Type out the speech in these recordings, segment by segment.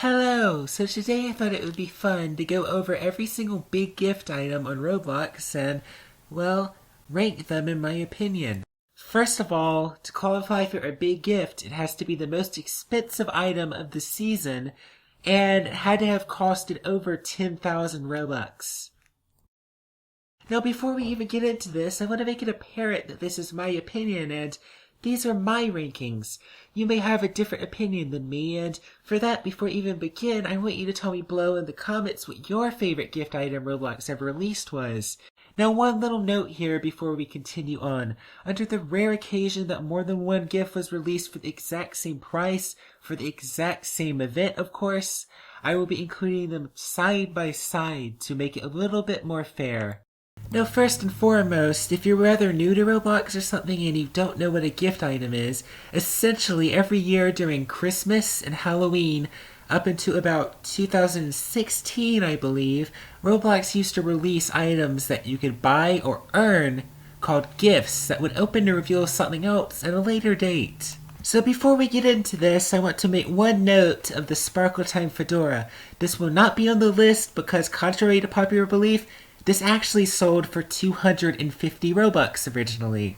Hello! So today I thought it would be fun to go over every single big gift item on Roblox and, well, rank them in my opinion. First of all, to qualify for a big gift, it has to be the most expensive item of the season, and it had to have costed over 10,000 Robux. Now before we even get into this, I want to make it apparent that this is my opinion and these are my rankings. You may have a different opinion than me, and for that, before we even begin, I want you to tell me below in the comments what your favorite gift item Roblox ever released was. Now one little note here before we continue on. Under the rare occasion that more than one gift was released for the exact same price, for the exact same event of course, I will be including them side by side to make it a little bit more fair. Now first and foremost, if you're rather new to Roblox or something and you don't know what a gift item is, essentially every year during Christmas and Halloween, up until about 2016 I believe, Roblox used to release items that you could buy or earn called gifts that would open to reveal something else at a later date. So before we get into this, I want to make one note of the Sparkle Time Fedora. This will not be on the list because contrary to popular belief, this actually sold for 250 Robux originally.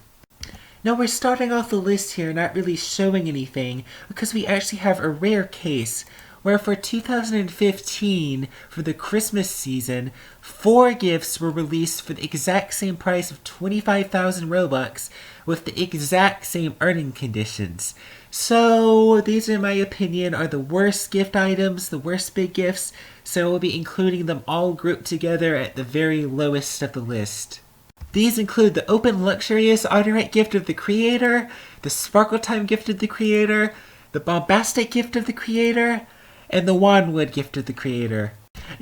Now we're starting off the list here not really showing anything because we actually have a rare case where for 2015, for the Christmas season, 4 gifts were released for the exact same price of 25,000 Robux with the exact same earning conditions. So these in my opinion are the worst gift items, the worst big gifts, so we'll be including them all grouped together at the very lowest of the list. These include the Open Luxurious Autorite Gift of the Creator, the Sparkle Time Gift of the Creator, the Bombastic Gift of the Creator, and the Wanwood Gift of the Creator.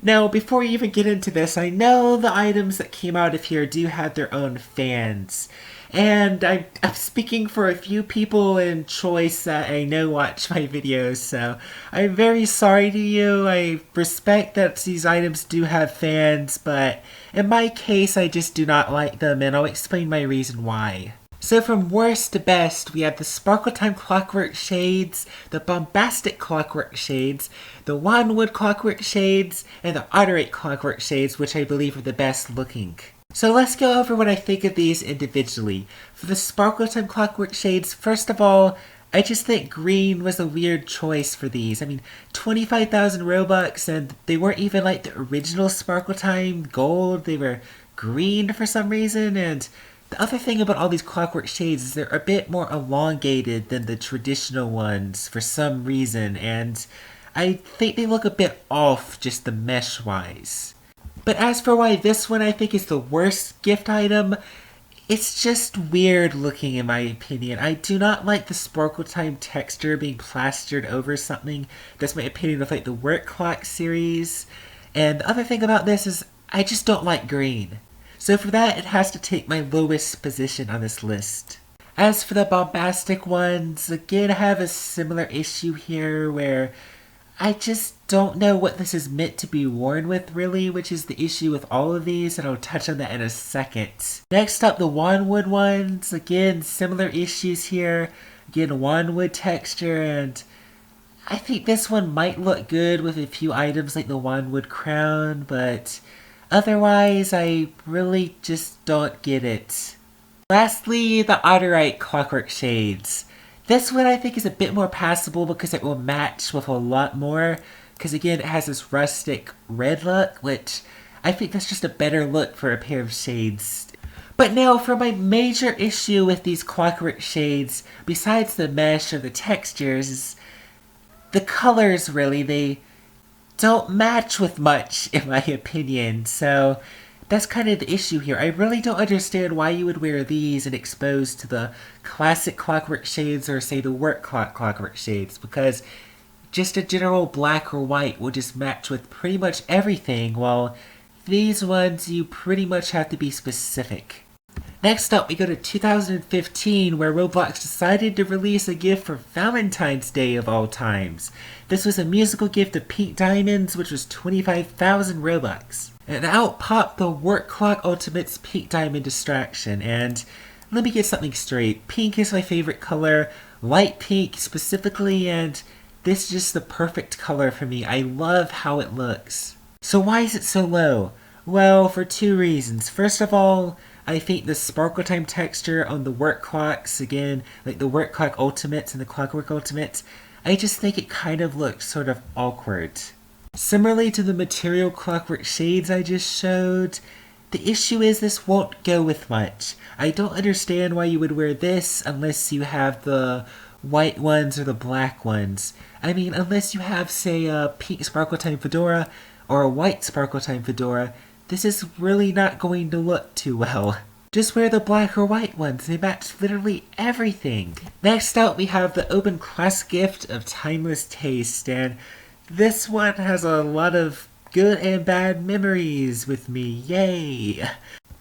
Now, before we even get into this, I know the items that came out of here do have their own fans. And I'm speaking for a few people in choice that I know watch my videos, so I'm very sorry to you. I respect that these items do have fans, but in my case, I just do not like them, and I'll explain my reason why. So from worst to best, we have the Sparkle Time Clockwork Shades, the Bombastic Clockwork Shades, the Wanwood Clockwork Shades, and the Autorite Clockwork Shades, which I believe are the best looking. So let's go over what I think of these individually. For the Sparkle Time Clockwork Shades, first of all, I just think green was a weird choice for these. I mean, 25,000 Robux, and they weren't even like the original Sparkle Time gold. They were green for some reason, and the other thing about all these Clockwork Shades is they're a bit more elongated than the traditional ones for some reason, and I think they look a bit off just the mesh-wise. But as for why this one I think is the worst gift item, it's just weird looking in my opinion. I do not like the Sparkle Time texture being plastered over something. That's my opinion of like the Work Clock series. And the other thing about this is I just don't like green. So for that, it has to take my lowest position on this list. As for the bombastic ones, again I have a similar issue here where I just don't know what this is meant to be worn with really, which is the issue with all of these, and I'll touch on that in a second. Next up, the Wanwood ones. Again, similar issues here. Again, Wanwood texture, and I think this one might look good with a few items like the Wanwood crown, but otherwise, I really just don't get it. Lastly, the Autorite Clockwork Shades. This one I think is a bit more passable because it will match with a lot more. Because again, it has this rustic red look, which I think that's just a better look for a pair of shades. But now for my major issue with these Clockwork Shades, besides the mesh or the textures, is the colors really. They don't match with much in my opinion. So that's kind of the issue here. I really don't understand why you would wear these and expose to the classic Clockwork Shades or say the Work Clock Clockwork Shades, because just a general black or white will just match with pretty much everything, while these ones you pretty much have to be specific. Next up, we go to 2015, where Roblox decided to release a gift for Valentine's Day of all times. This was a musical gift of pink diamonds, which was 25,000 Robux. And out popped the Work Clock Ultimate's Pink Diamond Distraction, and let me get something straight. Pink is my favorite color, light pink specifically, and This is just the perfect color for me. I love how it looks. So why is it so low? Well, for two reasons. First of all, I think the sparkle time texture on the work clocks, again, like the work clock ultimates and the clockwork ultimates, I just think it kind of looks sort of awkward. Similarly to the material clockwork shades I just showed, the issue is this won't go with much. I don't understand why you would wear this unless you have the white ones or the black ones. I mean, unless you have, say, a pink sparkle time fedora or a white sparkle time fedora, this is really not going to look too well. Just wear the black or white ones, they match literally everything. Next out we have the Open Class Gift of Timeless Taste, and this one has a lot of good and bad memories with me, yay!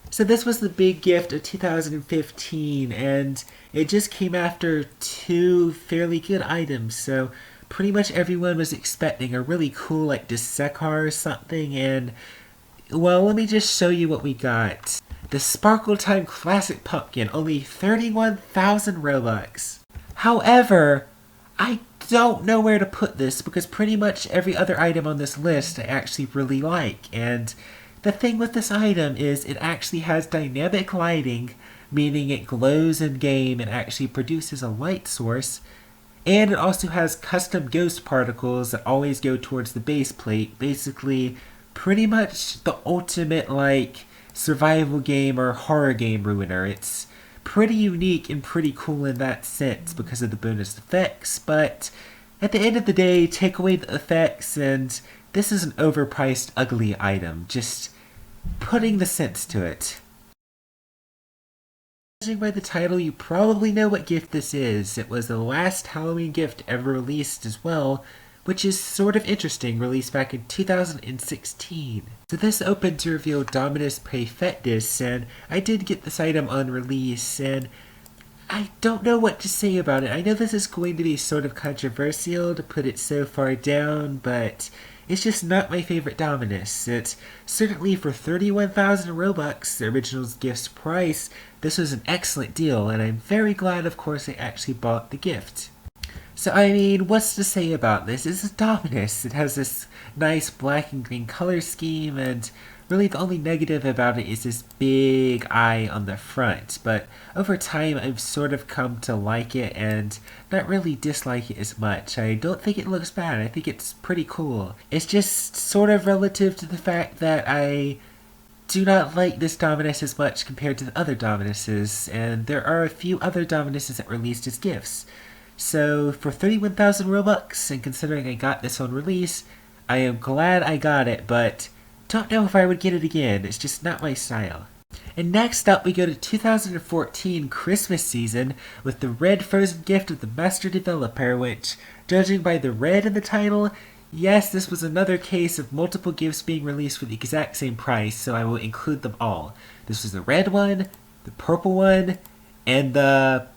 So this was the big gift of 2015, and it just came after two fairly good items, so pretty much everyone was expecting a really cool like Dissekar or something, and well, let me just show you what we got. The Sparkle Time Classic Pumpkin, only 31,000 Robux. However, I don't know where to put this because pretty much every other item on this list I actually really like, and the thing with this item is it actually has dynamic lighting, meaning it glows in game and actually produces a light source, and it also has custom ghost particles that always go towards the base plate, basically pretty much the ultimate like survival game or horror game ruiner. It's pretty unique and pretty cool in that sense because of the bonus effects, but at the end of the day, take away the effects and this is an overpriced ugly item, just putting the sense to it. Judging by the title, you probably know what gift this is. It was the last Halloween gift ever released as well, which is sort of interesting, released back in 2016. So this opened to reveal Dominus Praefectus, and I did get this item on release, and I don't know what to say about it. I know this is going to be sort of controversial to put it so far down, but it's just not my favorite Dominus. It's certainly for 31,000 Robux, the original gift's price, this was an excellent deal, and I'm very glad, of course, I actually bought the gift. So I mean, what's to say about this? It's a Dominus. It has this nice black and green color scheme, and really the only negative about it is this big eye on the front. But over time, I've sort of come to like it and not really dislike it as much. I don't think it looks bad. I think it's pretty cool. It's just sort of relative to the fact that I do not like this Dominus as much compared to the other Dominuses, and there are a few other Dominuses that released as gifts. So for 31,000 Robux, and considering I got this on release, I am glad I got it, but don't know if I would get it again. It's just not my style. And next up we go to 2014 Christmas season with the Red Frozen Gift of the Master Developer, which, judging by the red in the title, yes, this was another case of multiple gifts being released for the exact same price, so I will include them all. This was the red one, the purple one, and the...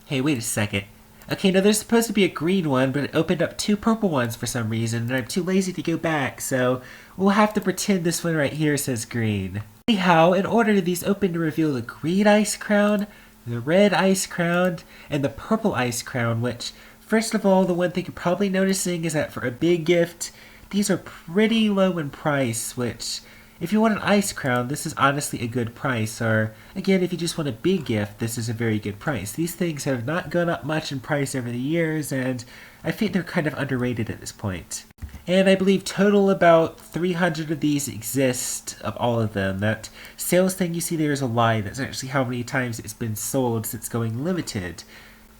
Hey, wait a second. Okay, no, there's supposed to be a green one, but it opened up two purple ones for some reason, and I'm too lazy to go back, so we'll have to pretend this one right here says green. Anyhow, in order, these open to reveal the green ice crown, the red ice crown, and the purple ice crown, which, first of all, the one thing you're probably noticing is that for a big gift, these are pretty low in price, which, if you want an ice crown, this is honestly a good price, or, again, if you just want a big gift, this is a very good price. These things have not gone up much in price over the years, and I think they're kind of underrated at this point. And I believe total about 300 of these exist, of all of them. That sales thing you see there is a lie. That's actually how many times it's been sold since going limited.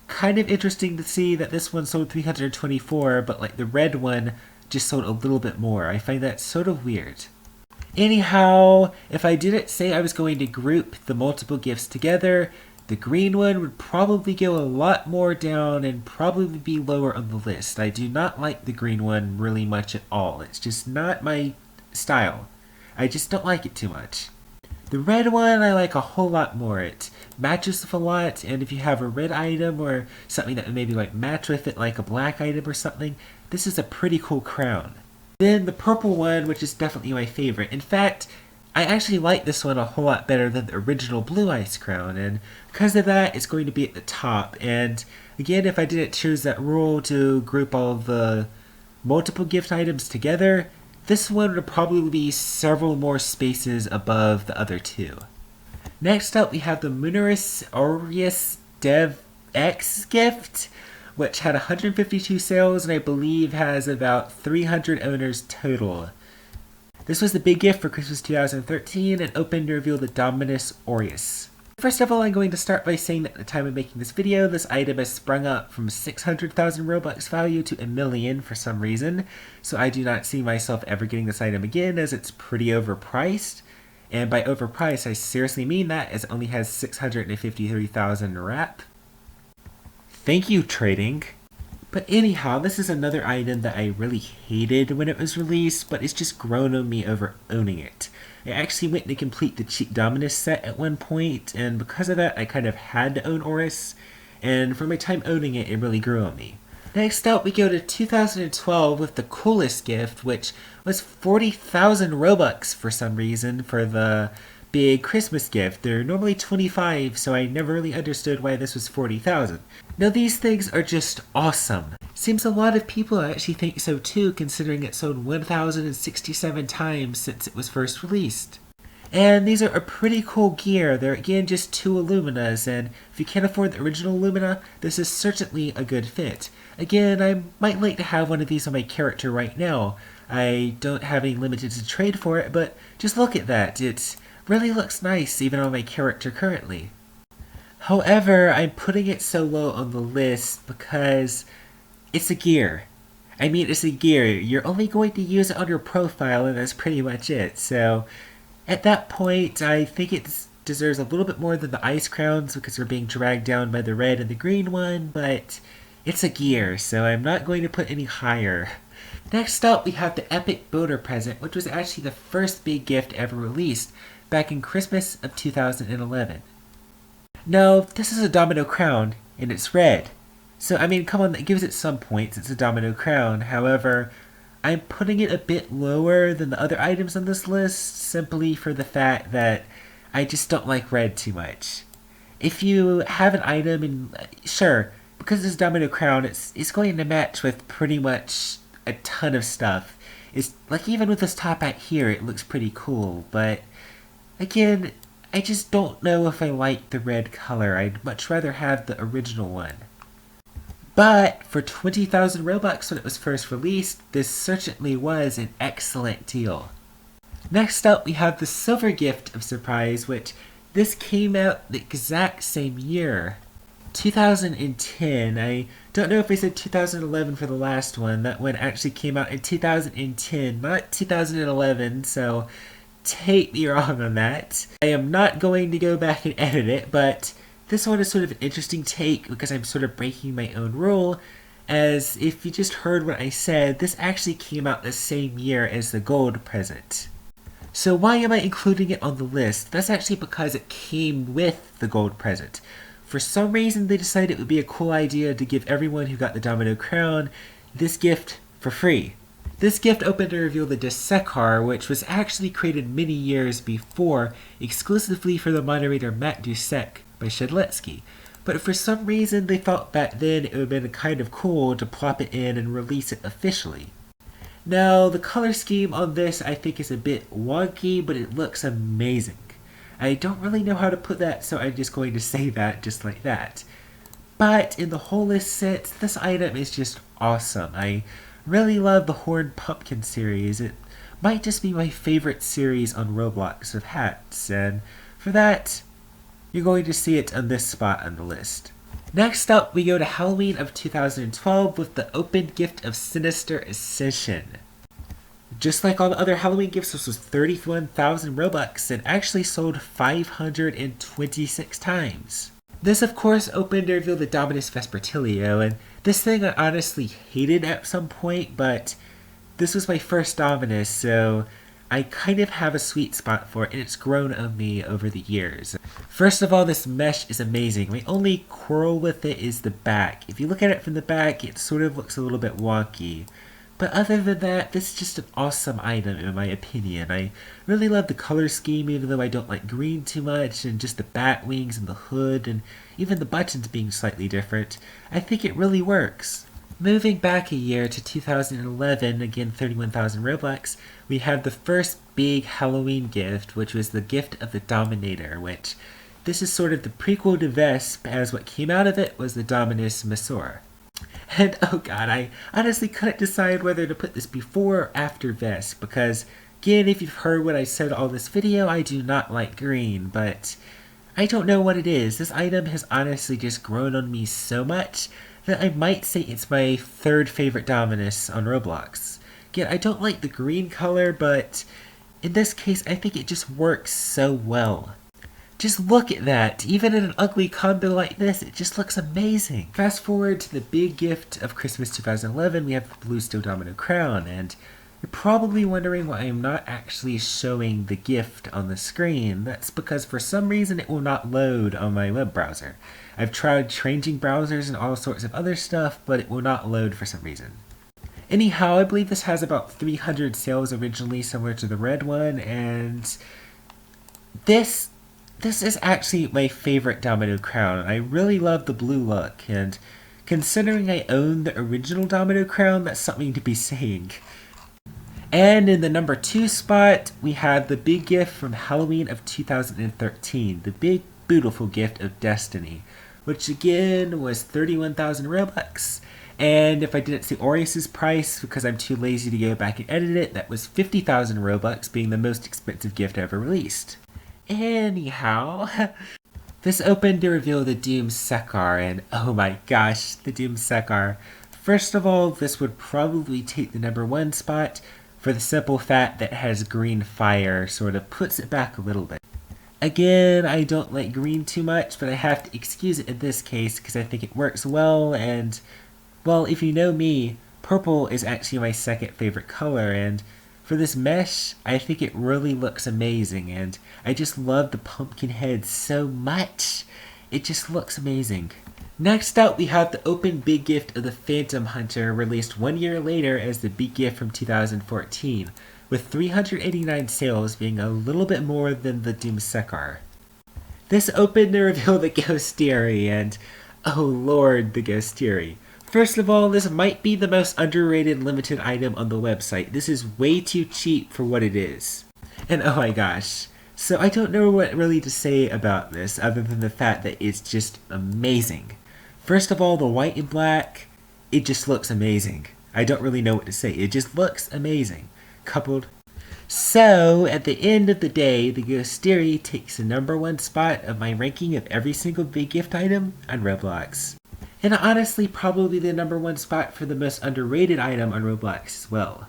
Kind of interesting to see that this one sold 324, but like the red one just sold a little bit more. I find that sort of weird. Anyhow, if I didn't say I was going to group the multiple gifts together, the green one would probably go a lot more down and probably be lower on the list. I do not like the green one really much at all. It's just not my style. I just don't like it too much. The red one I like a whole lot more. It matches with a lot, and if you have a red item or something that would maybe like match with it, like a black item or something, this is a pretty cool crown. Then the purple one, which is definitely my favorite. In fact, I actually like this one a whole lot better than the original Blue Ice Crown, and because of that, it's going to be at the top. And again, if I didn't choose that rule to group all the multiple gift items together, this one would probably be several more spaces above the other two. Next up, we have the Muneris Aureus Dev X gift, which had 152 sales and I believe has about 300 owners total. This was the big gift for Christmas 2013 and opened to reveal the Dominus Aureus. First of all, I'm going to start by saying that at the time of making this video, this item has sprung up from 600,000 Robux value to 1 million for some reason, so I do not see myself ever getting this item again as it's pretty overpriced. And by overpriced, I seriously mean that, as it only has 653,000 wrap. Thank you, trading. But anyhow, this is another item that I really hated when it was released, but it's just grown on me over owning it. I actually went to complete the Cheap Dominus set at one point, and because of that, I kind of had to own Aureus, and for my time owning it, it really grew on me. Next up, we go to 2012 with the coolest gift, which was 40,000 Robux for some reason for the big Christmas gift. They're normally 25, so I never really understood why this was 40,000. Now these things are just awesome. Seems a lot of people actually think so too, considering it sold 1,067 times since it was first released. And these are a pretty cool gear. They're again just 2 Illuminas, and if you can't afford the original Illumina, this is certainly a good fit. Again, I might like to have one of these on my character right now. I don't have any limited to trade for it, but just look at that. It really looks nice even on my character currently. However, I'm putting it so low on the list because it's a gear. I mean, it's a gear. You're only going to use it on your profile, and that's pretty much it. So at that point, I think it deserves a little bit more than the ice crowns because they're being dragged down by the red and the green one, but it's a gear, so I'm not going to put any higher. Next up, we have the Epic Builder Present, which was actually the first big gift ever released back in Christmas of 2011. Now, this is a domino crown, and it's red. So, I mean, come on, that gives it some points. It's a domino crown. However, I'm putting it a bit lower than the other items on this list simply for the fact that I just don't like red too much. If you have an item, and sure, because it's domino crown, it's going to match with pretty much a ton of stuff. It's like even with this top hat here, it looks pretty cool, but again, I just don't know if I like the red color. I'd much rather have the original one. But for 20,000 Robux when it was first released, this certainly was an excellent deal. Next up, we have the Silver Gift of Surprise, which this came out the exact same year. 2010. I don't know if I said 2011 for the last one. That one actually came out in 2010, not 2011, so take me wrong on that. I am not going to go back and edit it, but this one is sort of an interesting take because I'm sort of breaking my own rule, as if you just heard what I said, this actually came out the same year as the gold present. So why am I including it on the list? That's actually because it came with the gold present. For some reason, they decided it would be a cool idea to give everyone who got the Domino Crown this gift for free. This gift opened to reveal the Desekar, which was actually created many years before, exclusively for the moderator Matt Dusek by Shedletsky. But for some reason, they thought back then it would have been kind of cool to plop it in and release it officially. Now, the color scheme on this I think is a bit wonky, but it looks amazing. I don't really know how to put that, so I'm just going to say that just like that. But in the whole list sense, this item is just awesome. I really love the Horned Pumpkin series. It might just be my favorite series on Roblox of hats, and for that, you're going to see it on this spot on the list. Next up, we go to Halloween of 2012 with the Open Gift of Sinister Ascension. Just like all the other Halloween gifts, this was 31,000 Robux and actually sold 526 times. This of course opened to reveal the Dominus Vespertilio, and this thing I honestly hated at some point, but this was my first Dominus, so I kind of have a sweet spot for it, and it's grown on me over the years. First of all, this mesh is amazing. My only quarrel with it is the back. If you look at it from the back, it sort of looks a little bit wonky. But other than that, this is just an awesome item in my opinion. I really love the color scheme even though I don't like green too much, and just the bat wings and the hood and even the buttons being slightly different. I think it really works. Moving back a year to 2011, again 31,000 Robux, we have the first big Halloween gift, which was the gift of the Dominator, which this is sort of the prequel to Vesp, as what came out of it was the Dominus Massor. And oh god, I honestly couldn't decide whether to put this before or after Vesp, because again, if you've heard what I said all this video, I do not like green, but I don't know what it is. This item has honestly just grown on me so much that I might say it's my third favorite Dominus on Roblox. Again, I don't like the green color, but in this case, I think it just works so well. Just look at that. Even in an ugly combo like this, it just looks amazing. Fast forward to the big gift of Christmas 2011, we have the Blue Steel Domino Crown, and you're probably wondering why I'm not actually showing the gift on the screen. That's because for some reason it will not load on my web browser. I've tried changing browsers and all sorts of other stuff, but it will not load for some reason. Anyhow, I believe this has about 300 sales originally, similar to the red one, and this is actually my favorite Domino Crown. I really love the blue look, and considering I own the original Domino Crown, that's something to be saying. And in the number 2 spot, we have the big gift from Halloween of 2013, the big beautiful gift of Destiny, which again was 31,000 Robux. And if I didn't say Aureus's price, because I'm too lazy to go back and edit it, that was 50,000 Robux, being the most expensive gift ever released. Anyhow, this opened to reveal the Doom Sekar, and oh my gosh, the Doom Sekar. First of all, this would probably take the number 1 spot for the simple fact that it has green fire, sort of puts it back a little bit. Again, I don't like green too much, but I have to excuse it in this case because I think it works well, and well, if you know me, purple is actually my second favorite color, and for this mesh, I think it really looks amazing, and I just love the pumpkin head so much. It just looks amazing. Next up, we have the open big gift of the Phantom Hunter, released 1 year later as the big gift from 2014, with 389 sales being a little bit more than the Doom Sekar. This opened to reveal the Ghostiri, and oh lord, the Ghostiri. First of all, this might be the most underrated limited item on the website. This is way too cheap for what it is. And oh my gosh. So I don't know what really to say about this other than the fact that it's just amazing. First of all, the white and black, it just looks amazing. I don't really know what to say. It just looks amazing. Coupled. So, at the end of the day, the Ghostiri takes the number 1 spot of my ranking of every single big gift item on Roblox. And honestly, probably the number 1 spot for the most underrated item on Roblox as well.